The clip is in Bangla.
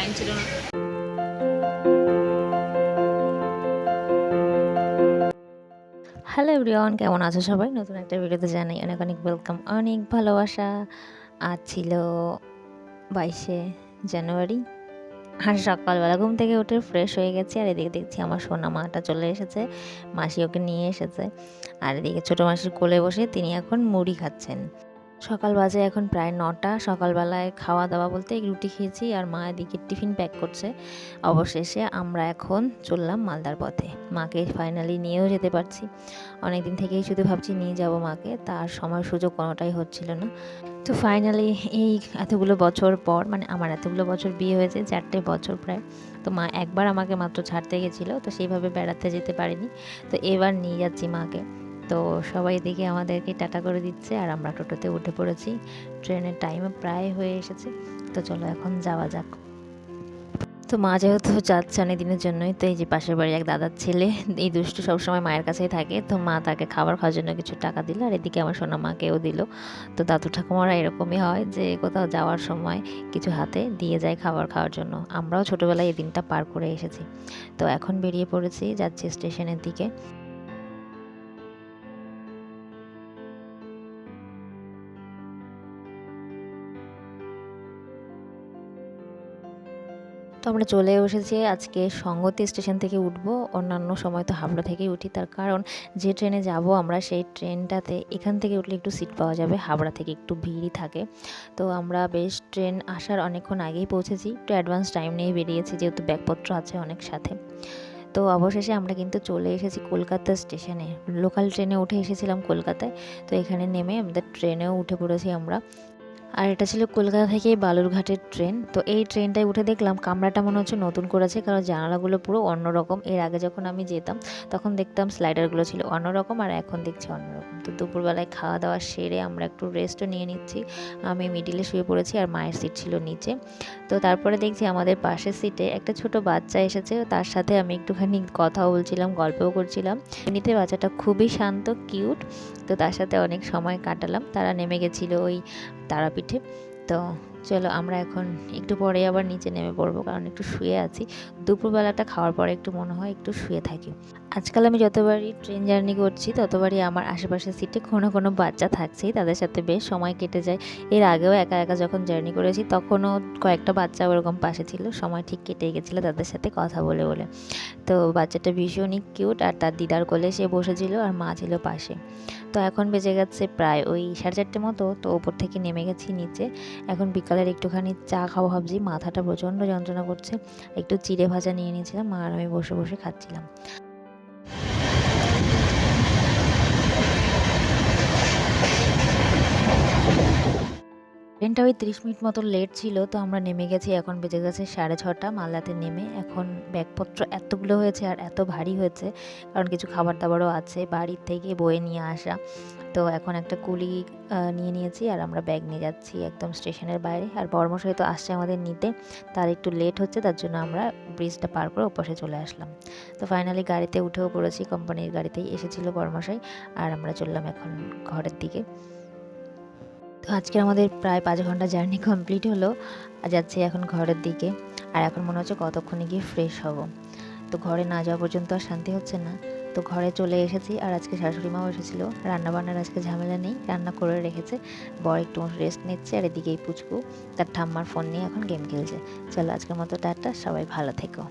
লাইন ছিল না। হ্যালো এভরিওয়ান, কেমন আছো সবাই? নতুন একটা ভিডিওতে জানাই অনেক অনেক ওয়েলকাম, অনেক ভালোবাসা। আজ ছিল 22শে জানুয়ারি। আর সকালবেলা ঘুম থেকে উঠে ফ্রেশ হয়ে গেছি, আর এদিকে দেখছি আমার সোনা মাটা চলে এসেছে, মাসি ওকে নিয়ে এসেছে। আর এদিকে ছোটো মাসির কোলে বসে তিনি এখন মুড়ি খাচ্ছেন। সকাল বাজে এখন প্রায় 9টা। সকালবেলায় খাওয়া দাওয়া বলতে রুটি খেয়েছি, আর মা এদিকে টিফিন প্যাক করছে। অবশেষে আমরা এখন চললাম মালদার পথে, মাকে ফাইনালি নিয়েও যেতে পারছি। অনেক দিন থেকেই শুধু ভাবছি নিয়ে যাব মাকে, তার সময় সুযোগ কোনোটাই হচ্ছিল না। তো ফাইনালি এই এতগুলো বছর পর, মানে আমার এতগুলো বছর বিয়ে হয়েছে, 4টে বছর প্রায়। তো মা একবার আমাকে মাত্র ছাড়তে গেছিলো, তো সেইভাবে বেড়াতে যেতে পারিনি। তো এবার নিয়ে যাচ্ছি মাকে। তো সবাই দেখে আমাদেরকে টাটা করে দিচ্ছে, আর আমরা টোটোতে উঠে পড়েছি। ট্রেনের টাইমও প্রায় হয়ে এসেছে। তো চলো এখন যাওয়া যাক। তো মা যেহেতু যাচ্ছে অনেক দিনের জন্যই, তো এই যে পাশের বাড়ির এক দাদার ছেলে, এই দুষ্টু সবসময় মায়ের কাছেই থাকে, তো মা তাকে খাবার খাওয়ার জন্য কিছু টাকা দিল, আর এদিকে আমার সোনা মাকেও দিল। তো দাদু ঠাকুমারা এরকমই হয় যে কোথাও যাওয়ার সময় কিছু হাতে দিয়ে যায় খাবার খাওয়ার জন্য। আমরাও ছোটোবেলায় এই দিনটা পার করে এসেছি। তো এখন বেরিয়ে পড়েছি, যাচ্ছি স্টেশনের দিকে। তো আমরা চলে এসেছি আজকে সঙ্গতি স্টেশন থেকে উঠবো। অন্যান্য সময় তো হাবড়া থেকেই উঠি, তার কারণ যে ট্রেনে যাব আমরা সেই ট্রেনটাতে এখান থেকে উঠলে একটু সিট পাওয়া যাবে, হাবড়া থেকে একটু ভিড়ই থাকে। তো আমরা বেশ ট্রেন আসার অনেকক্ষণ আগেই পৌঁছেছি, একটু অ্যাডভান্স টাইম নিয়ে বেরিয়েছি যেহেতু ব্যাগপত্র আছে অনেক সাথে। তো অবশেষে আমরা কিন্তু চলে এসেছি কলকাতা স্টেশনে। লোকাল ট্রেনে উঠে এসেছিলাম কলকাতায়। তো এখানে নেমে আমাদের ট্রেনেও উঠে পড়েছি আমরা। আর এটা ছিল কলকাতা থেকে বালুরঘাটের ট্রেন। তো এই ট্রেনটায় উঠে দেখলাম কামরাটা মনে হচ্ছে নতুন করেছে, কারণ জানালাগুলো পুরো অন্যরকম। এর আগে যখন আমি যেতাম তখন দেখতাম স্লাইডারগুলো ছিল অন্যরকম, আর এখন দেখছি অন্যরকম। তো দুপুরবেলায় খাওয়া দাওয়া সেরে আমরা একটু রেস্টও নিয়ে নিচ্ছি। আমি মিডিলে শুয়ে পড়েছি, আর মায়ের সিট ছিল নিচে। তো তারপরে দেখছি আমাদের পাশের সিটে একটা ছোট বাচ্চা এসেছে, তার সাথে আমি একটুখানি কথাও বলছিলাম, গল্পও করছিলাম। এমনিতে বাচ্চাটা খুবই শান্ত, কিউট। তো তার সাথে অনেক সময় কাটালাম। তারা নেমে গেছিলো ওই তারাপীঠে। তো চলো আমরা এখন একটু পরে আবার নিচে নেমে পড়বো, কারণ একটু শুয়ে আছি। দুপুরবেলাটা খাওয়ার পরে একটু মনে হয় একটু শুয়ে থাকি। আজকাল আমি যতবারই ট্রেন জার্নি করছি ততবারই আমার আশেপাশের সিটে কোনো কোনো বাচ্চা থাকছেই, তাদের সাথে বেশ সময় কেটে যায়। এর আগেও একা একা যখন জার্নি করেছি তখনও কয়েকটা বাচ্চা ওরকম পাশে ছিল, সময় ঠিক কেটে গেছিলো তাদের সাথে কথা বলে বলে। তো বাচ্চাটা ভীষণই কিউট, আর তার দিদার কোলে সে বসেছিল, আর মা ছিল পাশে। তো এখন বেজে গেছে প্রায় ওই 4:30 মতো। তো ওপর থেকে নেমে গেছি নিচে। এখন বিকালের একটুখানি চা খাওয়া ভাবছি, মাথাটা প্রচণ্ড যন্ত্রণা করছে। একটু চিড়ে ভাজা নিয়ে নিয়েছিলাম, মা আর আমি বসে বসে খাচ্ছিলাম। ট্রেনটা ওই 30 মিনিট মতো লেট ছিল, তো আমরা নেমে গেছি। এখন বেজে গেছে 6:30 মালদাতে নেমে। এখন ব্যাগপত্র এতগুলো হয়েছে আর এত ভারী হয়েছে, কারণ কিছু খাবার দাবারও আছে বাড়ির থেকে বয়ে নিয়ে আসা। তো এখন একটা কুলি নিয়ে নিয়েছি, আর আমরা ব্যাগ নিয়ে যাচ্ছি একদম স্টেশনের বাইরে। আর বর্মশাই তো আসছে আমাদের নিতে, তার একটু লেট হচ্ছে, তার জন্য আমরা ব্রিজটা পার করে ওপাশে চলে আসলাম। তো ফাইনালি গাড়িতে উঠেও পড়েছি, কোম্পানির গাড়িতেই এসেছিল বর্মশাই। আর আমরা চললাম এখন ঘরের দিকে। তো আজকে আমাদের প্রায় 5 ঘন্টা জার্নি কমপ্লিট হলো, আর যাচ্ছি এখন ঘরের দিকে। আর এখন মনে হচ্ছে কতক্ষণে গিয়ে ফ্রেশ হব। তো ঘরে না যাওয়া পর্যন্ত আর শান্তি হচ্ছে না। তো ঘরে চলে এসেছি, আর আজকে শাশুড়ি মাও এসেছিলো। রান্নাবান্নার আজকে ঝামেলা নেই, রান্না করে রেখেছে। বর একটু রেস্ট নিচ্ছে, আর এদিকেই পুচকু তার ঠাম্মার ফোন নিয়ে এখন গেম খেলছে। চলো আজকের মতো টাটা, সবাই ভালো থেকো।